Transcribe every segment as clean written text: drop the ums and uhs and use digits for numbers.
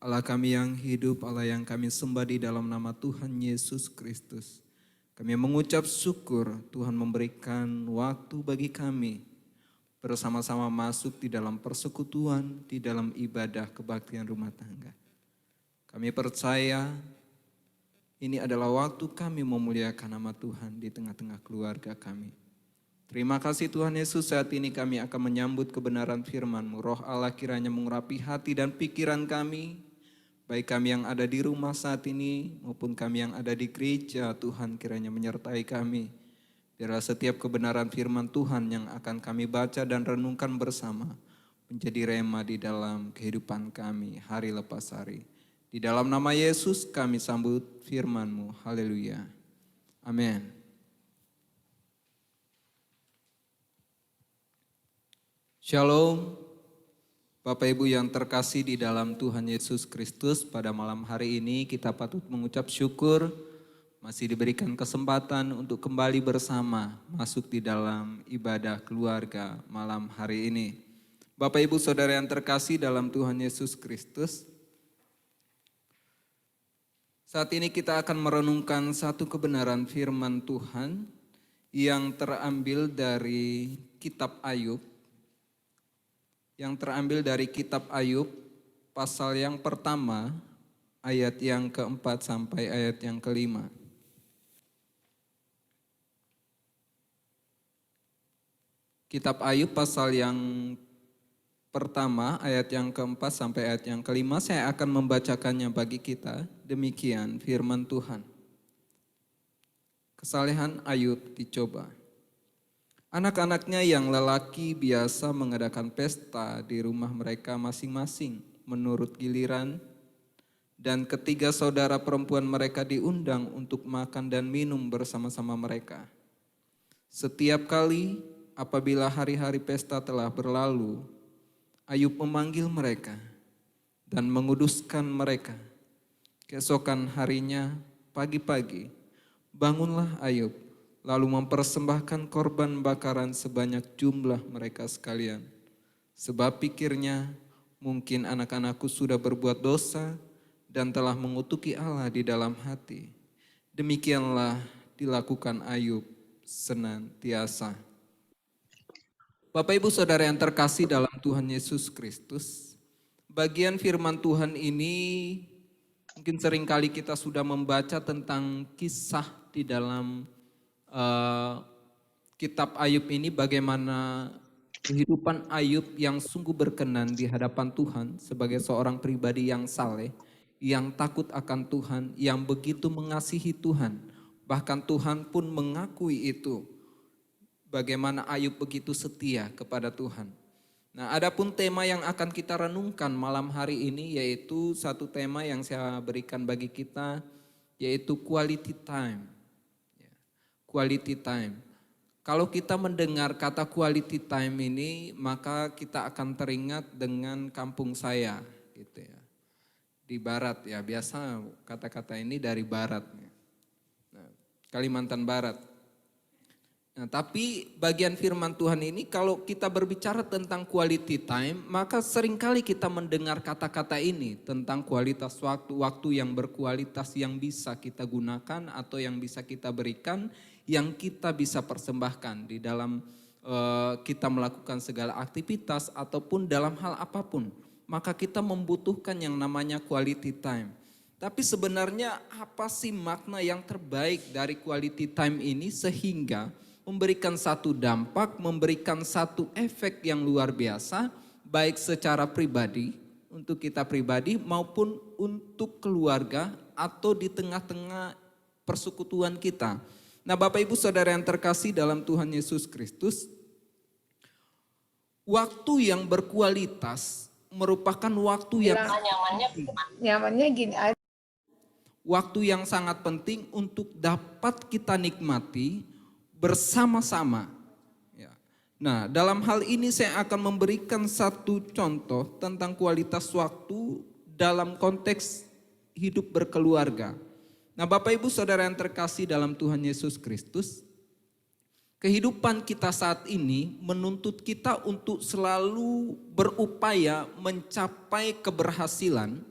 Allah kami yang hidup, Allah yang kami sembah di dalam nama Tuhan Yesus Kristus. Kami mengucap syukur Tuhan memberikan waktu bagi kami bersama-sama masuk di dalam persekutuan, di dalam ibadah kebaktian rumah tangga. Kami percaya ini adalah waktu kami memuliakan nama Tuhan di tengah-tengah keluarga kami. Terima kasih Tuhan Yesus, saat ini kami akan menyambut kebenaran firman-Mu. Roh Allah kiranya mengurapi hati dan pikiran kami, baik kami yang ada di rumah saat ini maupun kami yang ada di gereja. Tuhan kiranya menyertai kami. Biarlah setiap kebenaran firman Tuhan yang akan kami baca dan renungkan bersama menjadi rema di dalam kehidupan kami hari lepas hari. Di dalam nama Yesus kami sambut firman-Mu. Haleluya. Amin. Shalom, Bapak Ibu yang terkasih di dalam Tuhan Yesus Kristus. Pada malam hari ini kita patut mengucap syukur masih diberikan kesempatan untuk kembali bersama masuk di dalam ibadah keluarga malam hari ini. Bapak Ibu Saudara yang terkasih dalam Tuhan Yesus Kristus, saat ini kita akan merenungkan satu kebenaran firman Tuhan yang terambil dari kitab Ayub. Yang terambil dari kitab Ayub pasal yang pertama ayat yang keempat sampai ayat yang kelima. Kitab Ayub pasal yang pertama ayat yang keempat sampai ayat yang kelima, saya akan membacakannya bagi kita. Demikian firman Tuhan. Kesalehan Ayub dicoba. Anak-anaknya yang lelaki biasa mengadakan pesta di rumah mereka masing-masing menurut giliran, dan ketiga saudara perempuan mereka diundang untuk makan dan minum bersama-sama mereka. Setiap kali apabila hari-hari pesta telah berlalu, Ayub memanggil mereka dan menguduskan mereka. Keesokan harinya pagi-pagi bangunlah Ayub, lalu mempersembahkan korban bakaran sebanyak jumlah mereka sekalian. Sebab pikirnya, mungkin anak-anakku sudah berbuat dosa dan telah mengutuki Allah di dalam hati. Demikianlah dilakukan Ayub senantiasa. Bapak Ibu Saudara yang terkasih dalam Tuhan Yesus Kristus, bagian firman Tuhan ini mungkin seringkali kita sudah membaca tentang kisah di dalam kitab Ayub ini, bagaimana kehidupan Ayub yang sungguh berkenan di hadapan Tuhan sebagai seorang pribadi yang saleh, yang takut akan Tuhan, yang begitu mengasihi Tuhan. Bahkan Tuhan pun mengakui itu, bagaimana Ayub begitu setia kepada Tuhan. Nah, adapun tema yang akan kita renungkan malam hari ini yaitu satu tema yang saya berikan bagi kita, yaitu quality time. Quality time. Kalau kita mendengar kata quality time ini, maka kita akan teringat dengan kampung saya, gitu ya. Di barat ya, biasa kata-kata ini dari barat. Nah, Kalimantan Barat. Nah, tapi bagian firman Tuhan ini kalau kita berbicara tentang quality time, maka seringkali kita mendengar kata-kata ini tentang kualitas waktu, waktu yang berkualitas yang bisa kita gunakan atau yang bisa kita berikan, yang kita bisa persembahkan di dalam kita melakukan segala aktivitas ataupun dalam hal apapun. Maka kita membutuhkan yang namanya quality time. Tapi sebenarnya apa sih makna yang terbaik dari quality time ini sehingga memberikan satu dampak, memberikan satu efek yang luar biasa, baik secara pribadi, untuk kita pribadi maupun untuk keluarga atau di tengah-tengah persekutuan kita. Nah, Bapak Ibu Saudara yang terkasih dalam Tuhan Yesus Kristus, waktu yang berkualitas merupakan waktu yang nyamannya gini aja. Waktu yang sangat penting untuk dapat kita nikmati bersama-sama. Ya. Nah, dalam hal ini saya akan memberikan satu contoh tentang kualitas waktu dalam konteks hidup berkeluarga. Nah, Bapak Ibu Saudara yang terkasih dalam Tuhan Yesus Kristus, kehidupan kita saat ini menuntut kita untuk selalu berupaya mencapai keberhasilan,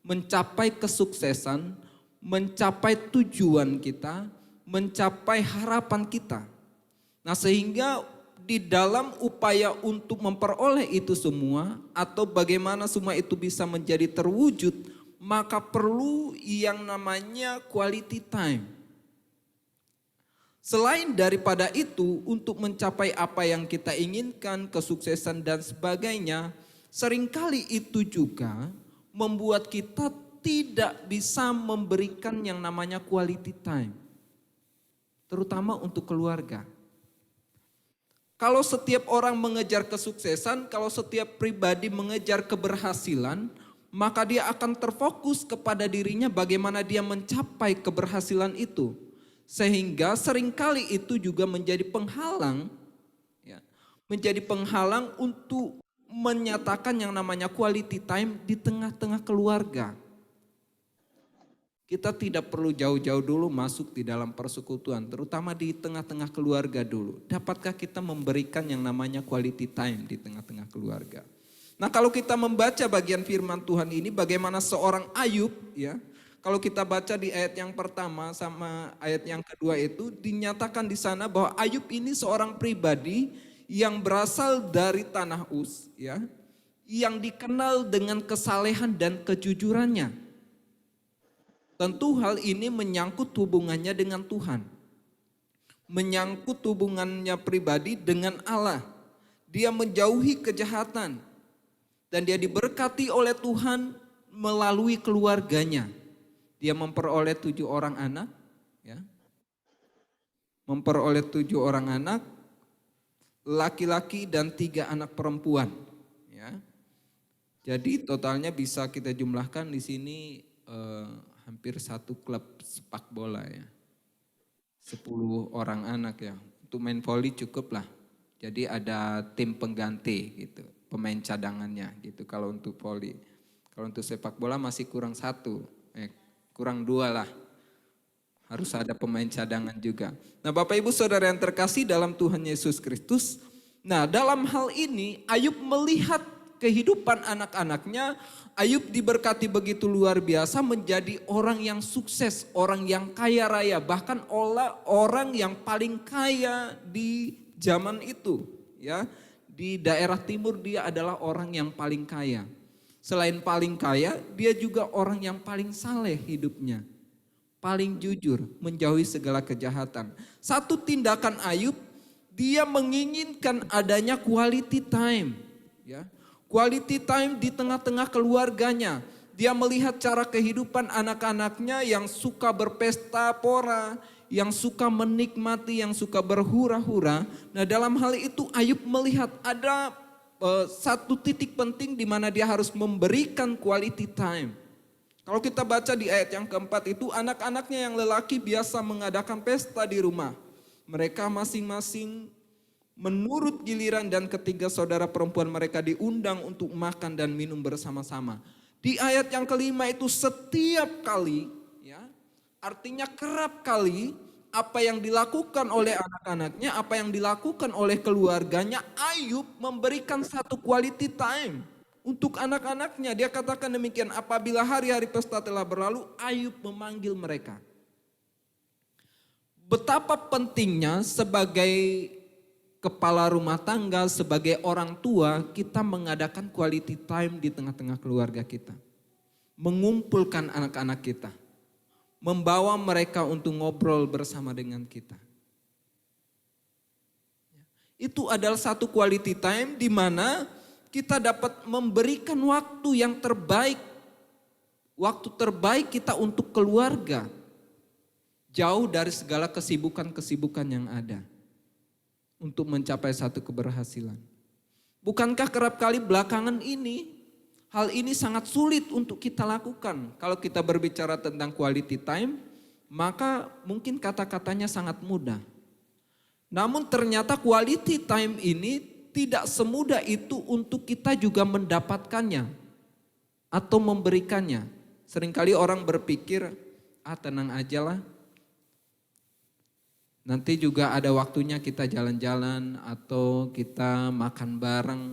mencapai kesuksesan, mencapai tujuan kita, mencapai harapan kita. Nah, sehingga di dalam upaya untuk memperoleh itu semua atau bagaimana semua itu bisa menjadi terwujud, maka perlu yang namanya quality time. Selain daripada itu, untuk mencapai apa yang kita inginkan, kesuksesan dan sebagainya, seringkali itu juga membuat kita tidak bisa memberikan yang namanya quality time. Terutama untuk keluarga. Kalau setiap orang mengejar kesuksesan, kalau setiap pribadi mengejar keberhasilan, maka dia akan terfokus kepada dirinya bagaimana dia mencapai keberhasilan itu. Sehingga seringkali itu juga menjadi penghalang, ya, menjadi penghalang untuk menyatakan yang namanya quality time di tengah-tengah keluarga. Kita tidak perlu jauh-jauh dulu masuk di dalam persekutuan, terutama di tengah-tengah keluarga dulu. Dapatkah kita memberikan yang namanya quality time di tengah-tengah keluarga? Nah, kalau kita membaca bagian firman Tuhan ini, bagaimana seorang Ayub, ya, kalau kita baca di ayat yang pertama sama ayat yang kedua itu dinyatakan di sana bahwa Ayub ini seorang pribadi yang berasal dari tanah Uz, ya, yang dikenal dengan kesalehan dan kejujurannya. Tentu hal ini menyangkut hubungannya dengan Tuhan, menyangkut hubungannya pribadi dengan Allah. Dia menjauhi kejahatan dan dia diberkati oleh Tuhan melalui keluarganya. Dia memperoleh 7 orang anak, ya. Memperoleh 7 orang anak, laki-laki dan 3 anak perempuan, ya. Jadi totalnya bisa kita jumlahkan di sini hampir 1 klub sepak bola, ya. 10 orang anak, ya. Untuk main voli cukup lah. Jadi ada tim pengganti gitu, pemain cadangannya gitu kalau untuk voli. Kalau untuk sepak bola masih kurang 1. Kurang 2 lah, harus ada pemain cadangan juga. Nah, Bapak Ibu Saudara yang terkasih dalam Tuhan Yesus Kristus, nah dalam hal ini Ayub melihat kehidupan anak-anaknya. Ayub diberkati begitu luar biasa menjadi orang yang sukses, orang yang kaya raya, bahkan orang yang paling kaya di zaman itu, ya. Di daerah timur dia adalah orang yang paling kaya. Selain paling kaya, dia juga orang yang paling saleh hidupnya. Paling jujur, menjauhi segala kejahatan. Satu tindakan Ayub, dia menginginkan adanya quality time. Ya. Quality time di tengah-tengah keluarganya. Dia melihat cara kehidupan anak-anaknya yang suka berpesta pora, yang suka menikmati, yang suka berhura-hura. Nah, dalam hal itu Ayub melihat ada satu titik penting di mana dia harus memberikan quality time. Kalau kita baca di ayat yang keempat itu, anak-anaknya yang lelaki biasa mengadakan pesta di rumah. Mereka masing-masing menurut giliran dan ketiga saudara perempuan mereka diundang untuk makan dan minum bersama-sama. Di ayat yang kelima itu setiap kali, ya, artinya kerap kali, apa yang dilakukan oleh anak-anaknya, apa yang dilakukan oleh keluarganya, Ayub memberikan satu quality time untuk anak-anaknya. Dia katakan demikian, apabila hari-hari pesta telah berlalu, Ayub memanggil mereka. Betapa pentingnya sebagai kepala rumah tangga, sebagai orang tua, kita mengadakan quality time di tengah-tengah keluarga kita. Mengumpulkan anak-anak kita. Membawa mereka untuk ngobrol bersama dengan kita. Itu adalah satu quality time di mana kita dapat memberikan waktu yang terbaik. Waktu terbaik kita untuk keluarga. Jauh dari segala kesibukan-kesibukan yang ada. Untuk mencapai satu keberhasilan. Bukankah kerap kali belakangan ini hal ini sangat sulit untuk kita lakukan. Kalau kita berbicara tentang quality time, maka mungkin kata-katanya sangat mudah. Namun ternyata quality time ini tidak semudah itu untuk kita juga mendapatkannya atau memberikannya. Seringkali orang berpikir, tenang aja lah. Nanti juga ada waktunya kita jalan-jalan atau kita makan bareng.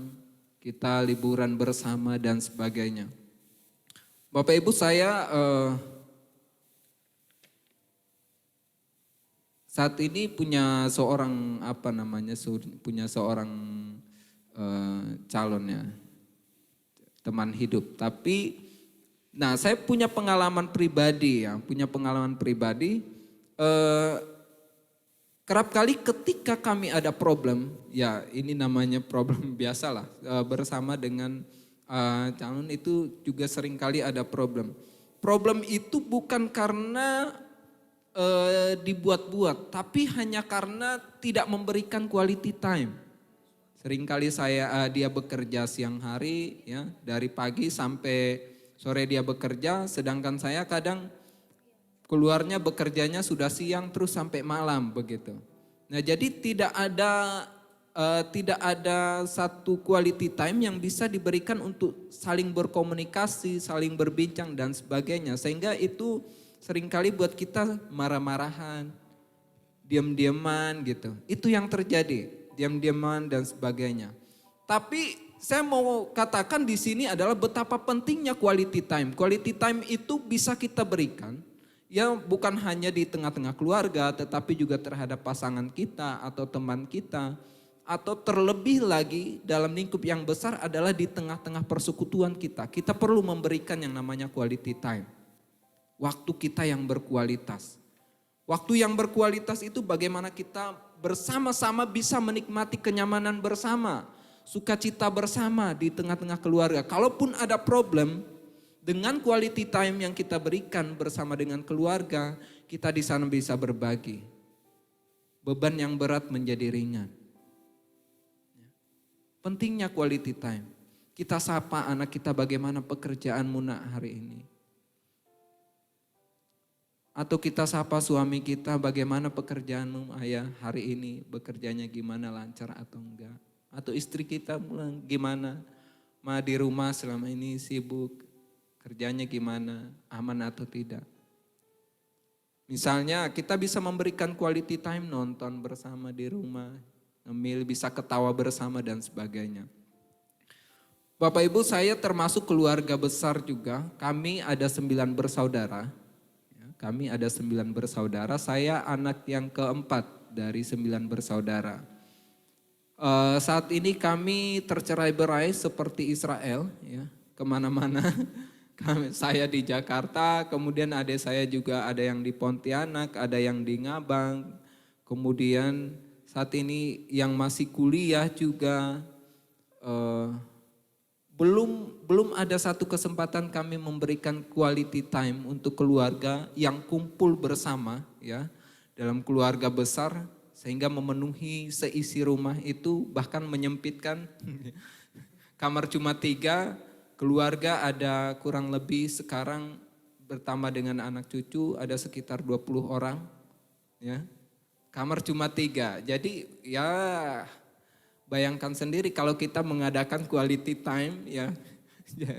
Kita liburan bersama dan sebagainya. Bapak Ibu, saya saat ini punya seorang punya seorang calon ya, teman hidup. Tapi, nah saya punya pengalaman pribadi ya, kerap kali ketika kami ada problem, ya ini namanya problem biasalah, bersama dengan calon itu juga sering kali ada problem. Problem itu bukan karena dibuat-buat, tapi hanya karena tidak memberikan quality time. Seringkali dia bekerja siang hari ya, dari pagi sampai sore dia bekerja, sedangkan saya kadang keluarnya bekerjanya sudah siang terus sampai malam begitu. Nah, jadi tidak ada satu quality time yang bisa diberikan untuk saling berkomunikasi, saling berbincang dan sebagainya. Sehingga itu seringkali buat kita marah-marahan, diam-diaman gitu. Itu yang terjadi, diam-diaman dan sebagainya. Tapi saya mau katakan di sini adalah betapa pentingnya quality time. Quality time itu bisa kita berikan ya bukan hanya di tengah-tengah keluarga, tetapi juga terhadap pasangan kita atau teman kita. Atau terlebih lagi dalam lingkup yang besar adalah di tengah-tengah persekutuan kita. Kita perlu memberikan yang namanya quality time. Waktu kita yang berkualitas. Waktu yang berkualitas itu bagaimana kita bersama-sama bisa menikmati kenyamanan bersama. Sukacita bersama di tengah-tengah keluarga. Kalaupun ada problem, dengan quality time yang kita berikan bersama dengan keluarga, kita di sana bisa berbagi. Beban yang berat menjadi ringan. Pentingnya quality time. Kita sapa anak kita, bagaimana pekerjaanmu nak hari ini. Atau kita sapa suami kita, bagaimana pekerjaanmu ayah hari ini, bekerjanya gimana, lancar atau enggak. Atau istri kita gimana, ma di rumah selama ini sibuk, kerjanya gimana, aman atau tidak. Misalnya kita bisa memberikan quality time, nonton bersama di rumah, ngemil, bisa ketawa bersama dan sebagainya. Bapak Ibu, saya termasuk keluarga besar juga, kami ada 9 bersaudara. Kami ada 9 bersaudara, saya anak yang keempat dari 9 bersaudara. Saat ini kami tercerai-berai seperti Israel, ya, kemana-mana. Saya di Jakarta, kemudian adik saya juga ada yang di Pontianak, ada yang di Ngabang. Kemudian saat ini yang masih kuliah juga belum ada satu kesempatan kami memberikan quality time untuk keluarga yang kumpul bersama ya dalam keluarga besar sehingga memenuhi seisi rumah itu, bahkan menyempitkan kamar cuma 3, keluarga ada kurang lebih sekarang bertambah dengan anak cucu ada sekitar 20 orang ya. Kamar cuma 3. Jadi ya bayangkan sendiri kalau kita mengadakan quality time ya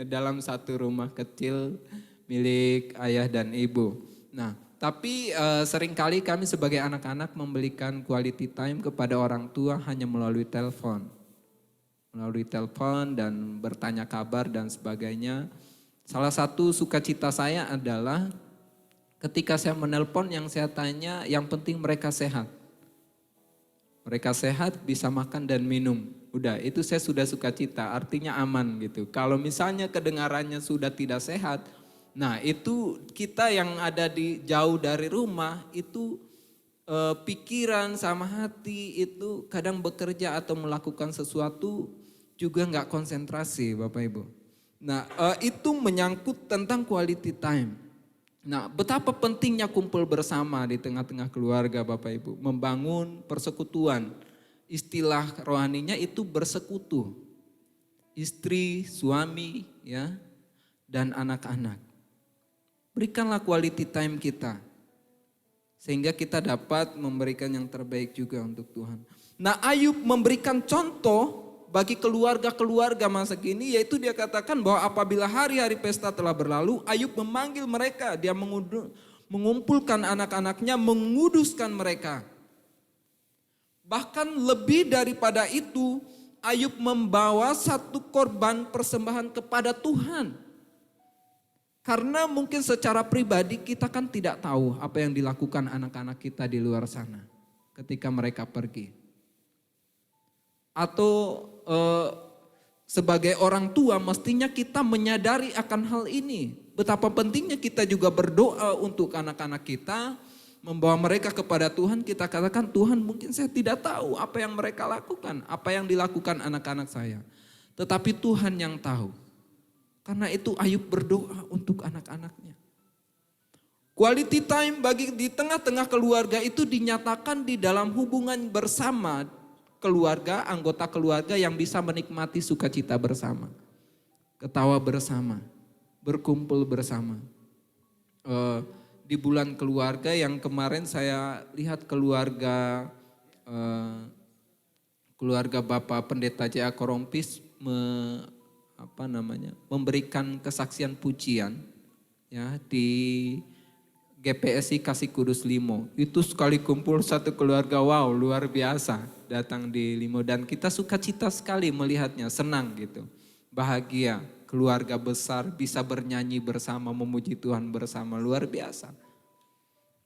dalam satu rumah kecil milik ayah dan ibu. Nah, tapi seringkali kami sebagai anak-anak memberikan quality time kepada orang tua hanya melalui telepon. Melalui telepon dan bertanya kabar dan sebagainya. Salah satu sukacita saya adalah ketika saya menelpon yang saya tanya yang penting mereka sehat. Mereka sehat, bisa makan dan minum. Udah, itu saya sudah sukacita, artinya aman gitu. Kalau misalnya kedengarannya sudah tidak sehat, nah itu kita yang ada jauh dari rumah, itu pikiran sama hati itu kadang bekerja atau melakukan sesuatu juga nggak konsentrasi Bapak Ibu. Nah itu menyangkut tentang quality time. Nah, betapa pentingnya kumpul bersama di tengah-tengah keluarga Bapak Ibu. Membangun persekutuan. Istilah rohaninya itu bersekutu. Istri, suami, ya, dan anak-anak. Berikanlah quality time kita. Sehingga kita dapat memberikan yang terbaik juga untuk Tuhan. Nah, Ayub memberikan contoh bagi keluarga-keluarga masa kini, yaitu dia katakan bahwa apabila hari-hari pesta telah berlalu, Ayub memanggil mereka, dia mengumpulkan anak-anaknya, menguduskan mereka. Bahkan lebih daripada itu, Ayub membawa satu korban persembahan kepada Tuhan. Karena mungkin secara pribadi kita kan tidak tahu apa yang dilakukan anak-anak kita di luar sana ketika mereka pergi. Atau sebagai orang tua mestinya kita menyadari akan hal ini. Betapa pentingnya kita juga berdoa untuk anak-anak kita, membawa mereka kepada Tuhan. Kita katakan, Tuhan mungkin saya tidak tahu apa yang mereka lakukan, apa yang dilakukan anak-anak saya. Tetapi Tuhan yang tahu. Karena itu Ayub berdoa untuk anak-anaknya. Quality time di tengah-tengah keluarga itu dinyatakan di dalam hubungan bersama keluarga, anggota keluarga yang bisa menikmati sukacita bersama. Ketawa bersama, berkumpul bersama. Di bulan keluarga yang kemarin saya lihat keluarga Bapak Pendeta J.A. Korompis memberikan kesaksian pujian ya di GPSI Kasih Kudus Limo. Itu sekali kumpul satu keluarga, wow, luar biasa datang di Limo, dan kita sukacita sekali melihatnya, senang gitu. Bahagia, keluarga besar bisa bernyanyi bersama, memuji Tuhan bersama, luar biasa.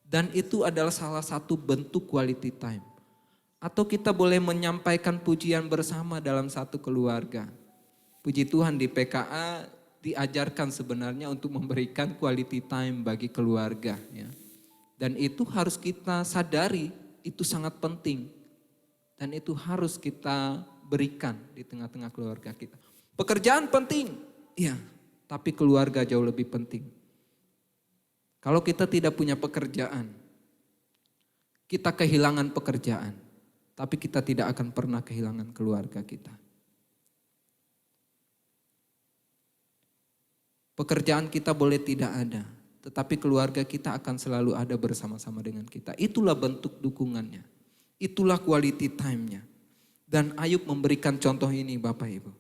Dan itu adalah salah satu bentuk quality time. Atau kita boleh menyampaikan pujian bersama dalam satu keluarga. Puji Tuhan di PKA diajarkan sebenarnya untuk memberikan quality time bagi keluarga. Ya. Dan itu harus kita sadari, itu sangat penting. Dan itu harus kita berikan di tengah-tengah keluarga kita. Pekerjaan penting, ya, tapi keluarga jauh lebih penting. Kalau kita tidak punya pekerjaan, kita kehilangan pekerjaan, tapi kita tidak akan pernah kehilangan keluarga kita. Pekerjaan kita boleh tidak ada, tetapi keluarga kita akan selalu ada bersama-sama dengan kita. Itulah bentuk dukungannya, itulah quality time-nya. Dan Ayub memberikan contoh ini Bapak Ibu.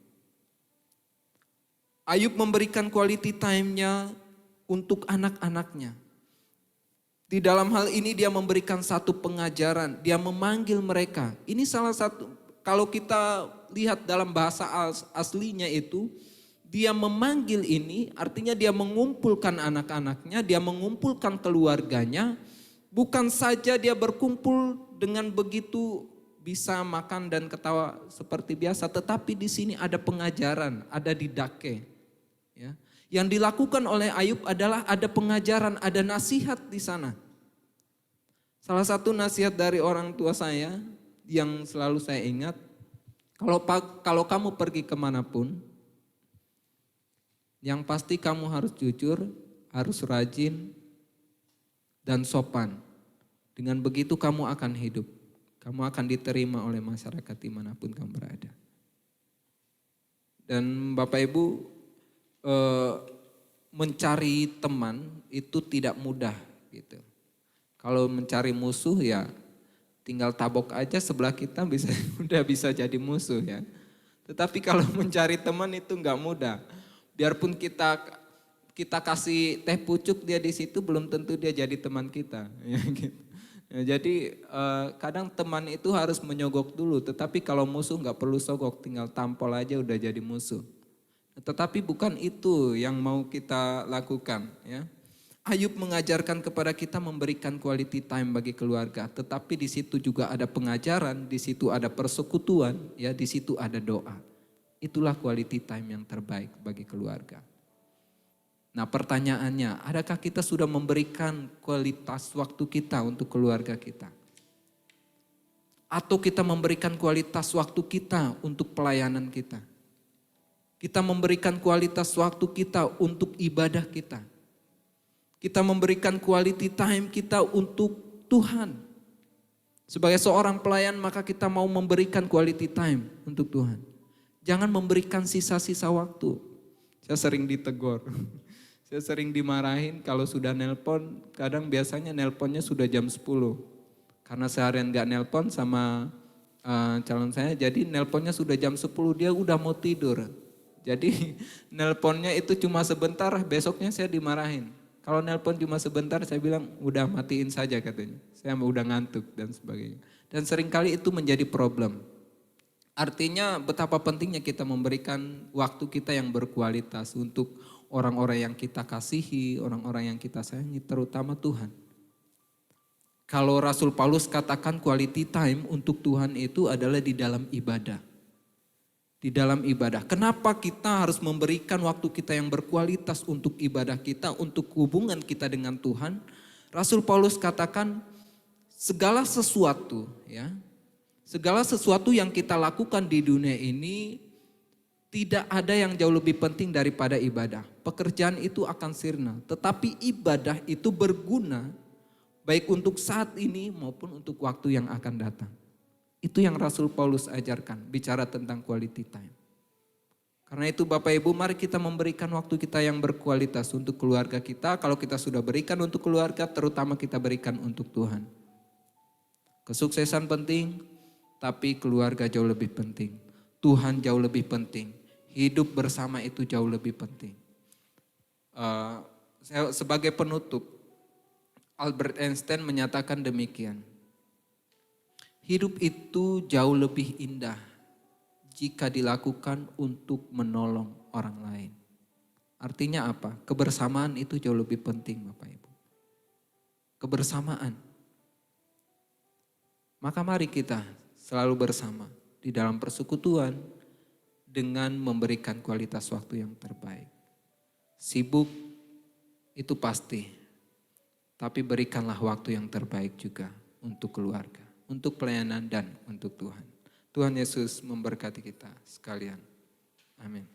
Ayub memberikan quality time-nya untuk anak-anaknya. Di dalam hal ini dia memberikan satu pengajaran, dia memanggil mereka. Ini salah satu, kalau kita lihat dalam bahasa aslinya itu, dia memanggil ini artinya dia mengumpulkan anak-anaknya, dia mengumpulkan keluarganya. Bukan saja dia berkumpul dengan begitu bisa makan dan ketawa seperti biasa, tetapi di sini ada pengajaran, ada didake. Ya. Yang dilakukan oleh Ayub adalah ada pengajaran, ada nasihat di sana. Salah satu nasihat dari orang tua saya yang selalu saya ingat, kalau kamu pergi kemanapun, yang pasti kamu harus jujur, harus rajin, dan sopan. Dengan begitu kamu akan hidup. Kamu akan diterima oleh masyarakat dimanapun kamu berada. Dan Bapak Ibu, mencari teman itu tidak mudah gitu. Kalau mencari musuh ya tinggal tabok aja sebelah kita udah bisa jadi musuh ya. Tetapi kalau mencari teman itu enggak mudah. Biarpun kita kasih teh pucuk dia di situ belum tentu dia jadi teman kita. Ya, gitu. Ya, jadi kadang teman itu harus menyogok dulu. Tetapi kalau musuh nggak perlu sogok, tinggal tampol aja udah jadi musuh. Tetapi bukan itu yang mau kita lakukan. Ya. Ayub mengajarkan kepada kita memberikan quality time bagi keluarga. Tetapi di situ juga ada pengajaran, di situ ada persekutuan, ya di situ ada doa. Itulah quality time yang terbaik bagi keluarga. Nah pertanyaannya, adakah kita sudah memberikan kualitas waktu kita untuk keluarga kita? Atau kita memberikan kualitas waktu kita untuk pelayanan kita? Kita memberikan kualitas waktu kita untuk ibadah kita? Kita memberikan quality time kita untuk Tuhan? Sebagai seorang pelayan maka kita mau memberikan quality time untuk Tuhan. Jangan memberikan sisa-sisa waktu. Saya sering ditegur. Saya sering dimarahin kalau sudah nelpon, kadang biasanya nelponnya sudah jam 10. Karena seharian gak nelpon sama calon saya, jadi nelponnya sudah jam 10, dia udah mau tidur. Jadi nelponnya itu cuma sebentar, besoknya saya dimarahin. Kalau nelpon cuma sebentar, saya bilang udah matiin saja katanya. Saya udah ngantuk dan sebagainya. Dan seringkali itu menjadi problem. Artinya betapa pentingnya kita memberikan waktu kita yang berkualitas untuk orang-orang yang kita kasihi, orang-orang yang kita sayangi, terutama Tuhan. Kalau Rasul Paulus katakan quality time untuk Tuhan itu adalah di dalam ibadah. Di dalam ibadah. Kenapa kita harus memberikan waktu kita yang berkualitas untuk ibadah kita, untuk hubungan kita dengan Tuhan? Rasul Paulus katakan segala sesuatu ya. Segala sesuatu yang kita lakukan di dunia ini tidak ada yang jauh lebih penting daripada ibadah. Pekerjaan itu akan sirna, tetapi ibadah itu berguna baik untuk saat ini maupun untuk waktu yang akan datang. Itu yang Rasul Paulus ajarkan, bicara tentang quality time. Karena itu Bapak Ibu, mari kita memberikan waktu kita yang berkualitas untuk keluarga kita. Kalau kita sudah berikan untuk keluarga, terutama kita berikan untuk Tuhan. Kesuksesan penting, tapi keluarga jauh lebih penting. Tuhan jauh lebih penting. Hidup bersama itu jauh lebih penting. Sebagai penutup, Albert Einstein menyatakan demikian. Hidup itu jauh lebih indah jika dilakukan untuk menolong orang lain. Artinya apa? Kebersamaan itu jauh lebih penting Bapak Ibu. Kebersamaan. Maka mari kita selalu bersama di dalam persekutuan dengan memberikan kualitas waktu yang terbaik. Sibuk itu pasti, tapi berikanlah waktu yang terbaik juga untuk keluarga, untuk pelayanan dan untuk Tuhan. Tuhan Yesus memberkati kita sekalian. Amin.